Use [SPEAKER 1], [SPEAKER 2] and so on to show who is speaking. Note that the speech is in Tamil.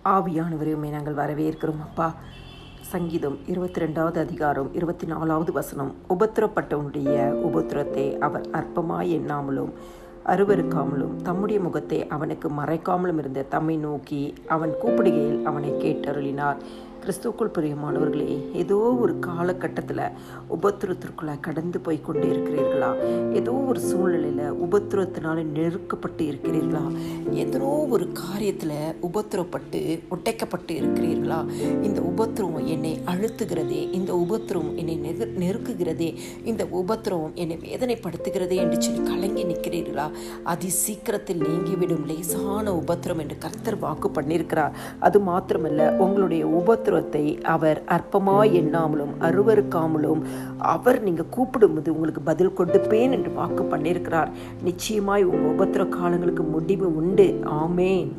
[SPEAKER 1] ஆவியானவரையுமே நாங்கள் வரவேற்கிறோம் அப்பா. சங்கீதம் 22வது அதிகாரம் 24வது வசனம். உபத்திரப்பட்டவனுடைய உபத்திரத்தை அவர் அற்பமாய் எண்ணாமலும் அருவருக்காமலும் தம்முடைய முகத்தை அவனுக்கு மறைக்காமலும் இருந்த தம்மை நோக்கி அவன் கூப்பிடுகையில் அவனை கேட்டருளினார். கிறிஸ்துவுக்குள் பிரியமானவர்களே, ஏதோ ஒரு காலகட்டத்தில் உபத்திரத்திற்குள்ளே கடந்து போய் கொண்டே இருக்கிறீர்களா? ஏதோ ஒரு சூழ்நிலையில் உபத்திரத்தினால நெருக்கப்பட்டு இருக்கிறீர்களா? ஏதோ ஒரு காரியத்தில் உபத்திரப்பட்டு ஒட்டைக்கப்பட்டு இருக்கிறீர்களா? இந்த உபத்திரம் என்னை அழுத்துகிறதே, இந்த உபத்திரம் என்னை நெருக்குகிறதே, இந்த உபத்திரம் என்னை வேதனைப்படுத்துகிறதே என்று சொல்லி கலங்கி நிற்கிறீர்களா? அதி சீக்கிரத்தில் நீங்கிவிடும் லேசான உபத்திரம் என்று கர்த்தர் வாக்கு பண்ணியிருக்கிறார். அது மாத்திரமல்ல, உங்களுடைய உபத்திரத்தை அவர் அற்பமாய் எண்ணாமலும் அருவருக்காமலும் அவர் நீங்க கூப்பிடும்போது உங்களுக்கு பதில் கொடுப்பேன் என்று வாக்கு பண்ணியிருக்கிறார். நிச்சயமாய் உங்க உபத்திர காலங்களுக்கு முடிவு உண்டு. ஆமேன்.